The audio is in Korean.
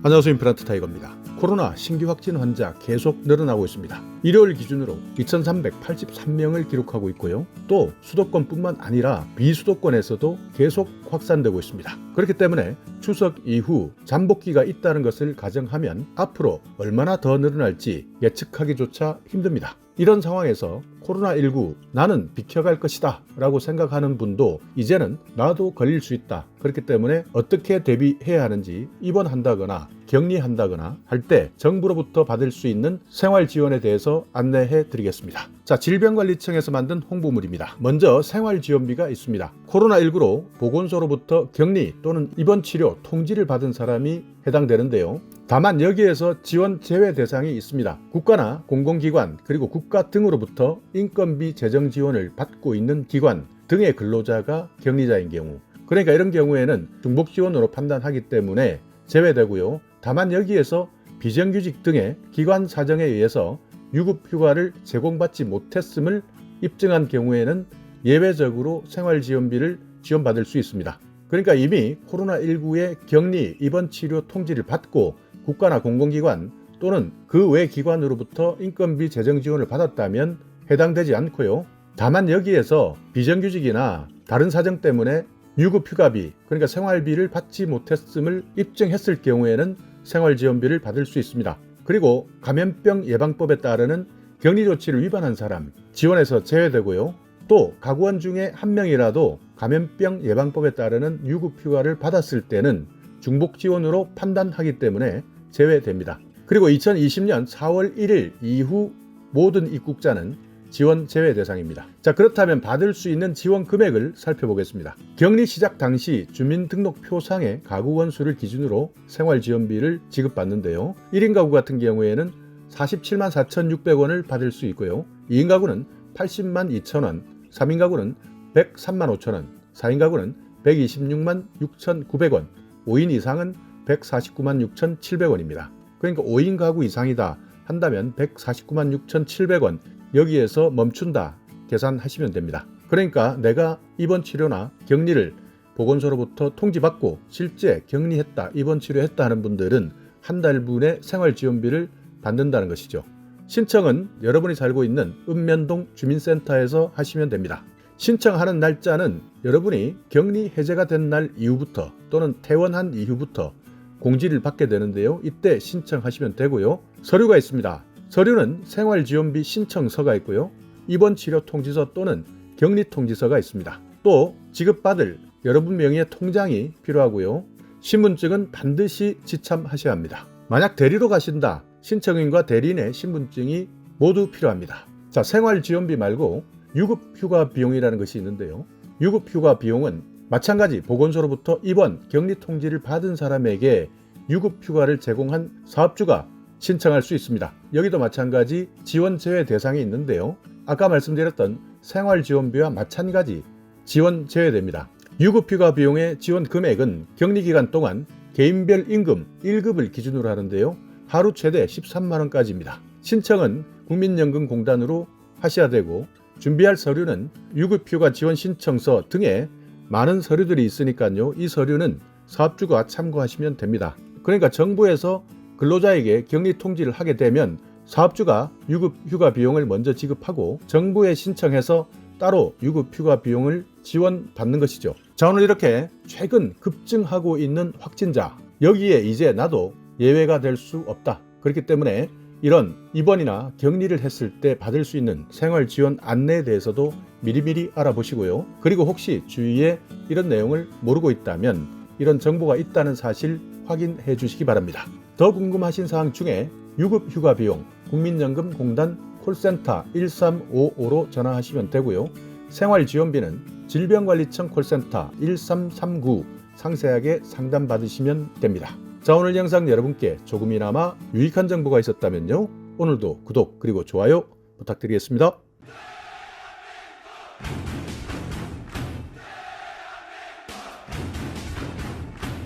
안녕하세요. 임플란트 타이거입니다. 코로나 신규 확진 환자 계속 늘어나고 있습니다. 일요일 기준으로 2383명을 기록하고 있고요. 또 수도권뿐만 아니라 비수도권에서도 계속 확산되고 있습니다. 그렇기 때문에 추석 이후 잠복기가 있다는 것을 가정하면 앞으로 얼마나 더 늘어날지 예측하기조차 힘듭니다. 이런 상황에서 코로나19 나는 비켜갈 것이다 라고 생각하는 분도 이제는 나도 걸릴 수 있다. 그렇기 때문에 어떻게 대비해야 하는지 입원한다거나 격리한다거나 할 때 정부로부터 받을 수 있는 생활 지원에 대해서 안내해 드리겠습니다. 자, 질병관리청에서 만든 홍보물입니다. 먼저 생활지원비가 있습니다. 코로나19로 보건소로부터 격리 또는 입원 치료 통지를 받은 사람이 해당되는데요. 다만 여기에서 지원 제외 대상이 있습니다. 국가나 공공기관 그리고 국가 등으로부터 인건비 재정 지원을 받고 있는 기관 등의 근로자가 격리자인 경우, 그러니까 이런 경우에는 중복 지원으로 판단하기 때문에 제외되고요. 다만 여기에서 비정규직 등의 기관 사정에 의해서 유급휴가를 제공받지 못했음을 입증한 경우에는 예외적으로 생활지원비를 지원받을 수 있습니다. 그러니까 이미 코로나19의 격리, 입원 치료 통지를 받고 국가나 공공기관 또는 그 외 기관으로부터 인건비 재정 지원을 받았다면 해당되지 않고요. 다만 여기에서 비정규직이나 다른 사정 때문에 유급휴가비, 그러니까 생활비를 받지 못했음을 입증했을 경우에는 생활지원비를 받을 수 있습니다. 그리고 감염병 예방법에 따르는 격리조치를 위반한 사람 지원에서 제외되고요. 또 가구원 중에 한 명이라도 감염병 예방법에 따르는 유급휴가를 받았을 때는 중복 지원으로 판단하기 때문에 제외됩니다. 그리고 2020년 4월 1일 이후 모든 입국자는 지원 제외 대상입니다. 자, 그렇다면 받을 수 있는 지원 금액을 살펴보겠습니다. 격리 시작 당시 주민등록표상의 가구원 수를 기준으로 생활지원비를 지급받는데요. 1인 가구 같은 경우에는 47만 4,600원을 받을 수 있고요. 2인 가구는 80만 2천원, 3인 가구는 103만 5천원, 4인 가구는 126만 6,900원, 5인 이상은 149만 6,700원입니다. 그러니까 5인 가구 이상이다 한다면 149만 6,700원, 여기에서 멈춘다 계산하시면 됩니다. 그러니까 내가 입원 치료나 격리를 보건소로부터 통지받고 실제 격리했다, 입원 치료했다 하는 분들은 한 달분의 생활지원비를 받는다는 것이죠. 신청은 여러분이 살고 있는 읍면동 주민센터에서 하시면 됩니다. 신청하는 날짜는 여러분이 격리 해제가 된 날 이후부터 또는 퇴원한 이후부터 공지를 받게 되는데요. 이때 신청하시면 되고요. 서류가 있습니다. 서류는 생활지원비 신청서가 있고요. 입원 치료 통지서 또는 격리 통지서가 있습니다. 또 지급받을 여러분 명의의 통장이 필요하고요. 신분증은 반드시 지참하셔야 합니다. 만약 대리로 가신다, 신청인과 대리인의 신분증이 모두 필요합니다. 자, 생활지원비 말고 유급휴가 비용이라는 것이 있는데요. 유급휴가 비용은 마찬가지 보건소로부터 입원, 격리 통지를 받은 사람에게 유급휴가를 제공한 사업주가 신청할 수 있습니다. 여기도 마찬가지 지원 제외 대상이 있는데요. 아까 말씀드렸던 생활지원비와 마찬가지 지원 제외됩니다. 유급휴가 비용의 지원 금액은 격리기간 동안 개인별 임금 1급을 기준으로 하는데요. 하루 최대 13만원까지입니다. 신청은 국민연금공단으로 하셔야 되고 준비할 서류는 유급휴가 지원 신청서 등의 많은 서류들이 있으니까요. 이 서류는 사업주가 참고하시면 됩니다. 그러니까 정부에서 근로자에게 격리 통지를 하게 되면 사업주가 유급휴가 비용을 먼저 지급하고 정부에 신청해서 따로 유급휴가 비용을 지원받는 것이죠. 자, 오늘 이렇게 최근 급증하고 있는 확진자, 여기에 이제 나도 예외가 될 수 없다. 그렇기 때문에 이런 입원이나 격리를 했을 때 받을 수 있는 생활지원 안내에 대해서도 미리미리 알아보시고요. 그리고 혹시 주위에 이런 내용을 모르고 있다면 이런 정보가 있다는 사실 확인해 주시기 바랍니다. 더 궁금하신 사항 중에 유급휴가 비용 국민연금공단 콜센터 1355로 전화하시면 되고요. 생활지원비는 질병관리청 콜센터 1339 상세하게 상담받으시면 됩니다. 자, 오늘 영상 여러분께 조금이나마 유익한 정보가 있었다면요. 오늘도 구독 그리고 좋아요 부탁드리겠습니다.